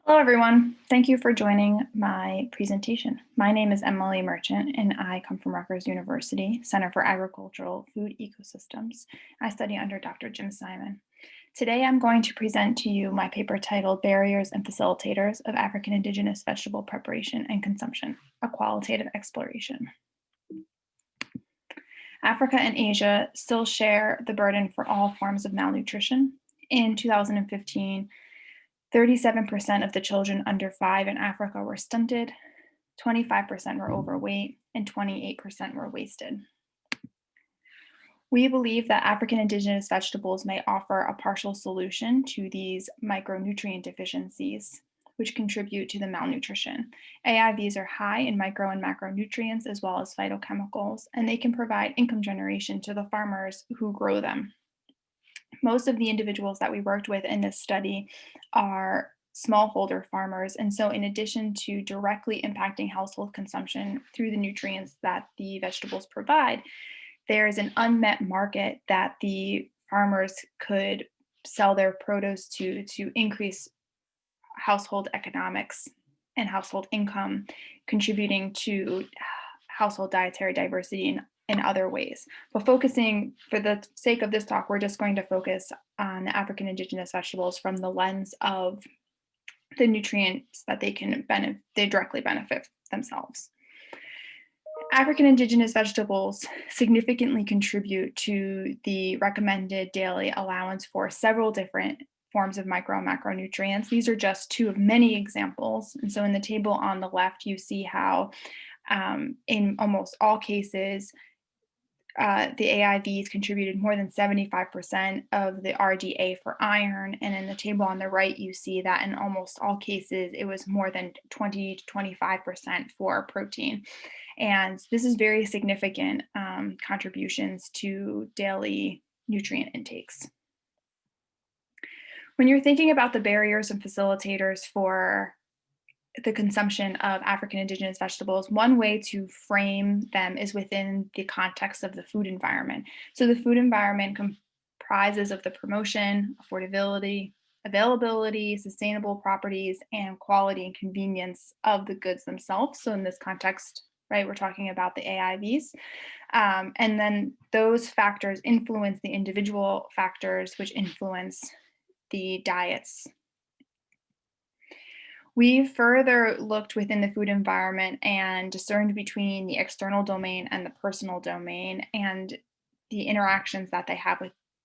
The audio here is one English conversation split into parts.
Hello, everyone. Thank you for joining my presentation. My name is Emily Merchant, and I come from Rutgers University, Center for Agricultural Food Ecosystems. I study under Dr. Jim Simon. Today, I'm going to present to you my paper titled Barriers and Facilitators of African Indigenous Vegetable Preparation and Consumption, a Qualitative Exploration. Africa and Asia still share the burden for all forms of malnutrition. In 2015, 37% of the children under 5 in Africa were stunted, 25% were overweight, and 28% were wasted. We believe that African Indigenous vegetables may offer a partial solution to these micronutrient deficiencies, which contribute to the malnutrition. AIVs are high in micro and macronutrients as well as phytochemicals, and they can provide income generation to the farmers who grow them. Most of the individuals that we worked with in this study are smallholder farmers. And so in addition to directly impacting household consumption through the nutrients that the vegetables provide, there is an unmet market that the farmers could sell their produce to increase household economics and household income, contributing to household dietary diversity in other ways. But focusing, for the sake of this talk, we're just going to focus on African Indigenous vegetables from the lens of the nutrients that they directly benefit themselves. African Indigenous vegetables significantly contribute to the recommended daily allowance for several different forms of micro and macronutrients. These are just two of many examples. And so in the table on the left, you see how in almost all cases, the AIVs contributed more than 75% of the RDA for iron. And in the table on the right, you see that in almost all cases, it was more than 20 to 25% for protein. And this is very significant contributions to daily nutrient intakes. When you're thinking about the barriers and facilitators for the consumption of African Indigenous vegetables, one way to frame them is within the context of the food environment. So the food environment comprises of the promotion, affordability, availability, sustainable properties, and quality and convenience of the goods themselves. So in this context, right, we're talking about the AIVs. And then those factors influence the individual factors, which influence the diets. We further looked within the food environment and discerned between the external domain and the personal domain and the interactions that they have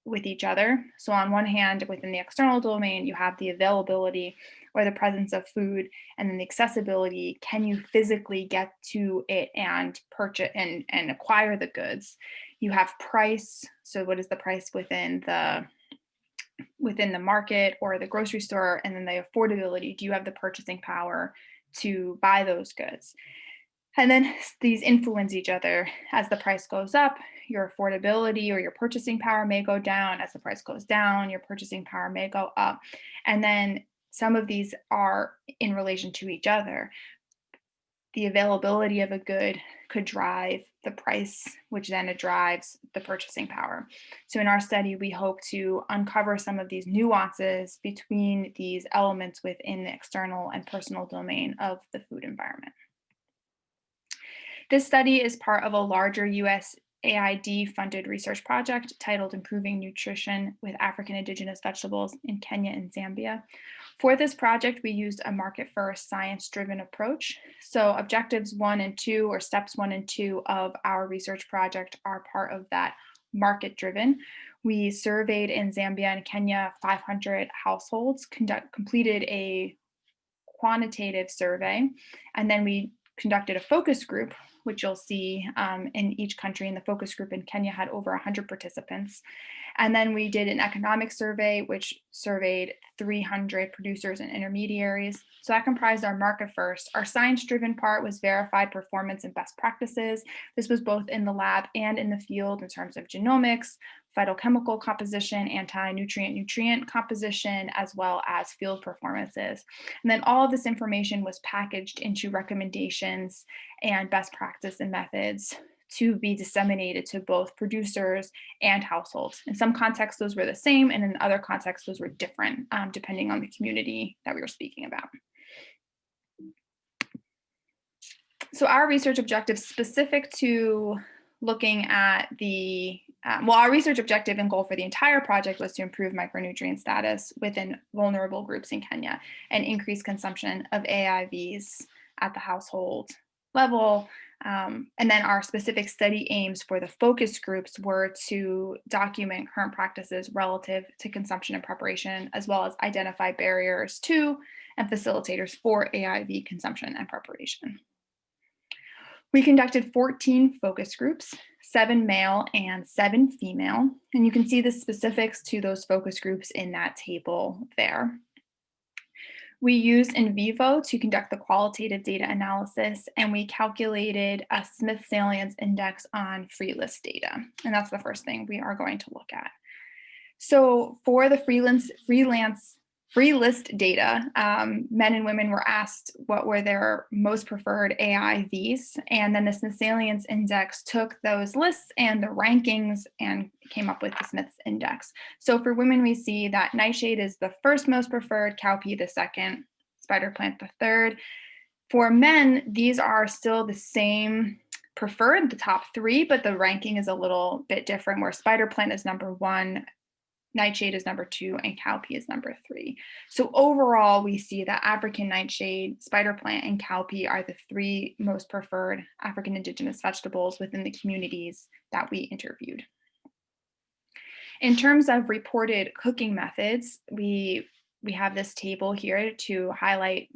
with each other. So on one hand, within the external domain, you have the availability or the presence of food, and then the accessibility. Can you physically get to it and purchase and acquire the goods? You have price. So what is the price within the market or the grocery store? And then the affordability. Do you have the purchasing power to buy those goods? And then these influence each other. As the price goes up, your affordability or your purchasing power may go down. As the price goes down, your purchasing power may go up. And then some of these are in relation to each other. The availability of a good could drive the price, which then drives the purchasing power. So in our study, we hope to uncover some of these nuances between these elements within the external and personal domain of the food environment. This study is part of a larger USAID funded research project titled Improving Nutrition with African Indigenous Vegetables in Kenya and Zambia. For this project, we used a market-first, science-driven approach. So objectives 1 and 2, or steps 1 and 2 of our research project are part of that market-driven. We surveyed in Zambia and Kenya 500 households, completed a quantitative survey, and then we conducted a focus group, which you'll see in each country. And the focus group in Kenya had over 100 participants. And then we did an economic survey, which surveyed 300 producers and intermediaries. So that comprised our market first. Our science-driven part was verified performance and best practices. This was both in the lab and in the field in terms of genomics, phytochemical composition, anti-nutrient composition, as well as field performances. And then all of this information was packaged into recommendations and best practice and methods to be disseminated to both producers and households. In some contexts, those were the same, and in other contexts, those were different, depending on the community that we were speaking about. So our research objectives specific to looking at our research objective and goal for the entire project was to improve micronutrient status within vulnerable groups in Kenya and increase consumption of AIVs at the household level. And then our specific study aims for the focus groups were to document current practices relative to consumption and preparation, as well as identify barriers to and facilitators for AIV consumption and preparation. We conducted 14 focus groups, 7 male and 7 female, and you can see the specifics to those focus groups in that table there. We used NVivo to conduct the qualitative data analysis, and we calculated a Smith salience index on Freelist Data, and that's the first thing we are going to look at. So for the Freelist Data, men and women were asked what were their most preferred AIVs, and then the Smith Salience Index took those lists and the rankings and came up with the Smith's Index. So for women, we see that nightshade is the first most preferred, cowpea the second, spider plant the third. For men, these are still the same preferred, the top 3, but the ranking is a little bit different, where spider plant is number 1, nightshade is number 2, and cowpea is number 3. So overall, we see that African nightshade, spider plant, and cowpea are the 3 most preferred African indigenous vegetables within the communities that we interviewed. In terms of reported cooking methods, we have this table here to highlight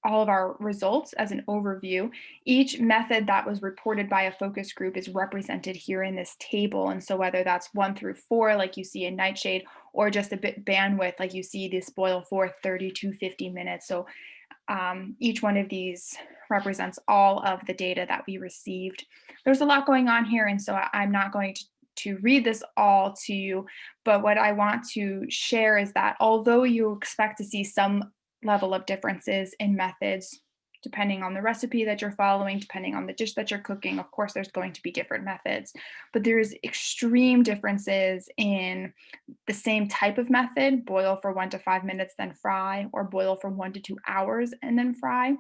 all of our results as an overview. Each method that was reported by a focus group is represented here in this table. And so whether that's 1 through 4, like you see in nightshade, or just a bit bandwidth, like you see this boil for 30 to 50 minutes. So each one of these represents all of the data that we received. There's a lot going on here, and so I'm not going to read this all to you, but what I want to share is that although you expect to see some level of differences in methods, depending on the recipe that you're following, depending on the dish that you're cooking, of course, there's going to be different methods, but there's extreme differences in the same type of method, boil for 1 to 5 minutes, then fry, or boil for 1 to 2 hours and then fry,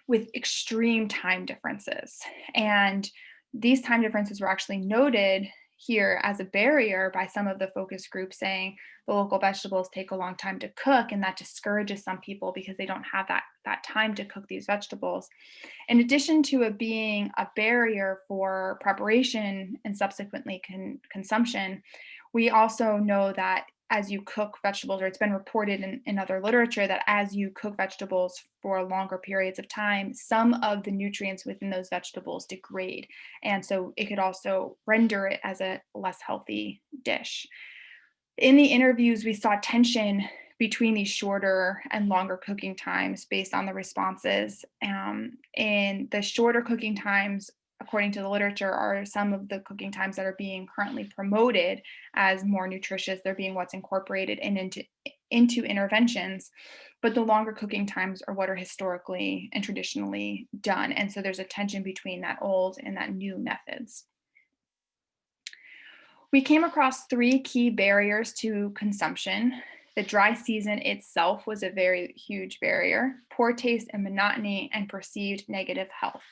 with extreme time differences. And these time differences were actually noted here as a barrier by some of the focus groups, saying the local vegetables take a long time to cook, and that discourages some people because they don't have that time to cook these vegetables. In addition to it being a barrier for preparation and subsequently consumption, we also know that as you cook vegetables, or it's been reported in other literature that as you cook vegetables for longer periods of time, some of the nutrients within those vegetables degrade. And so it could also render it as a less healthy dish. In the interviews, we saw tension between these shorter and longer cooking times based on the responses. And the shorter cooking times, according to the literature, are some of the cooking times that are being currently promoted as more nutritious. They're being what's incorporated into interventions, but the longer cooking times are what are historically and traditionally done. And so there's a tension between that old and that new methods. We came across 3 key barriers to consumption. The dry season itself was a very huge barrier, poor taste and monotony, and perceived negative health.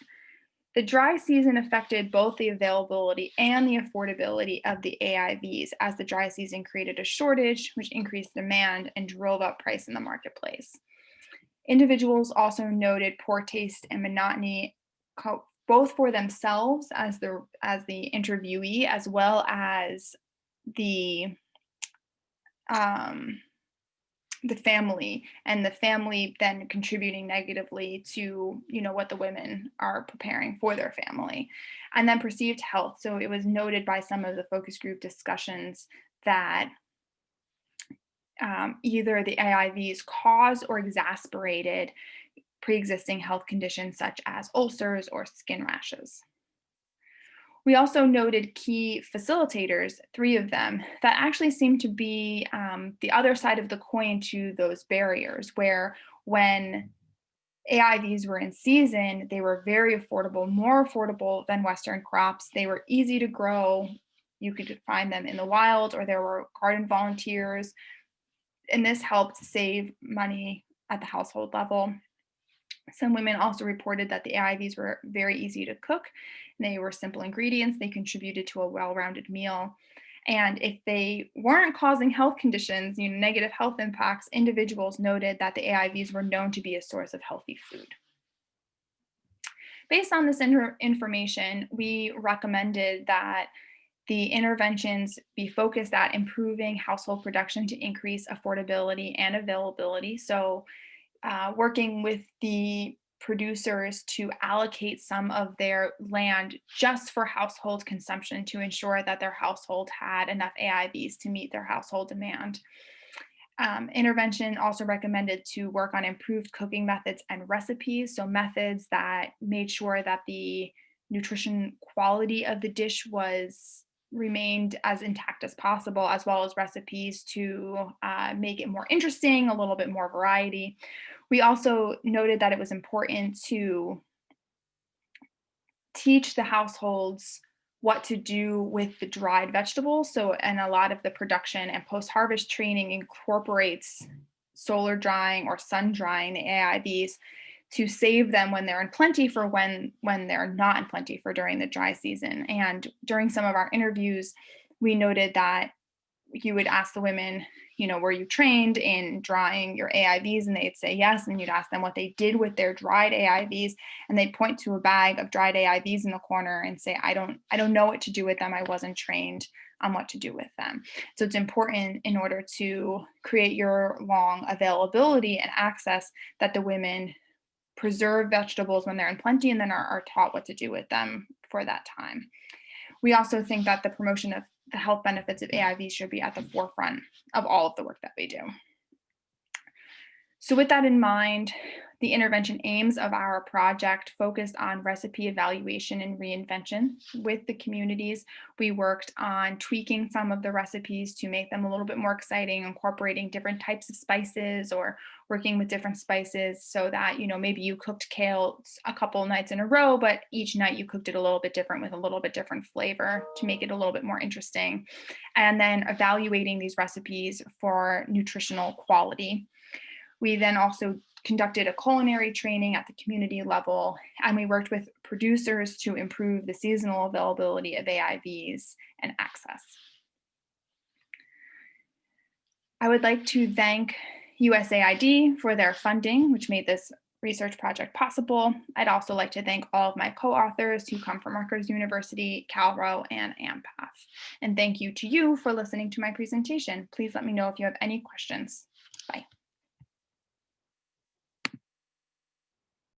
The dry season affected both the availability and the affordability of the AIVs, as the dry season created a shortage, which increased demand and drove up price in the marketplace. Individuals also noted poor taste and monotony, both for themselves as the interviewee, as well as the family, and the family then contributing negatively to what the women are preparing for their family. And then perceived health. So it was noted by some of the focus group discussions that either the AIVs caused or exacerbated pre-existing health conditions such as ulcers or skin rashes. We also noted key facilitators, 3 of them, that actually seem to be the other side of the coin to those barriers, where when AIVs were in season, they were very affordable, more affordable than Western crops. They were easy to grow. You could find them in the wild, or there were garden volunteers. And this helped save money at the household level. Some women also reported that the AIVs were very easy to cook. They were simple ingredients. They contributed to a well-rounded meal. And if they weren't causing health conditions, negative health impacts, individuals noted that the AIVs were known to be a source of healthy food. Based on this information, we recommended that the interventions be focused at improving household production to increase affordability and availability. So working with the producers to allocate some of their land just for household consumption to ensure that their household had enough AIVs to meet their household demand. Intervention also recommended to work on improved cooking methods and recipes, so methods that made sure that the nutrition quality of the dish remained as intact as possible, as well as recipes to make it more interesting, a little bit more variety. We also noted that it was important to teach the households what to do with the dried vegetables. So, and a lot of the production and post-harvest training incorporates solar drying or sun drying the AIVs to save them when they're in plenty for when they're not in plenty for during the dry season. And during some of our interviews, we noted that you would ask the women, were you trained in drying your AIVs? And they'd say yes. And you'd ask them what they did with their dried AIVs. And they'd point to a bag of dried AIVs in the corner and say, I don't know what to do with them. I wasn't trained on what to do with them. So it's important in order to create your long availability and access that the women preserve vegetables when they're in plenty and then are taught what to do with them for that time. We also think that the promotion of the health benefits of AIVs should be at the forefront of all of the work that we do. So with that in mind, the intervention aims of our project focused on recipe evaluation and reinvention with the communities. We worked on tweaking some of the recipes to make them a little bit more exciting, incorporating different types of spices or working with different spices so that, maybe you cooked kale a couple nights in a row, but each night you cooked it a little bit different with a little bit different flavor to make it a little bit more interesting. And then evaluating these recipes for nutritional quality. We then also conducted a culinary training at the community level, and we worked with producers to improve the seasonal availability of AIVs and access. I would like to thank USAID for their funding, which made this research project possible. I'd also like to thank all of my co-authors who come from Rutgers University, CalRO, and AMPATH. And thank you to you for listening to my presentation. Please let me know if you have any questions.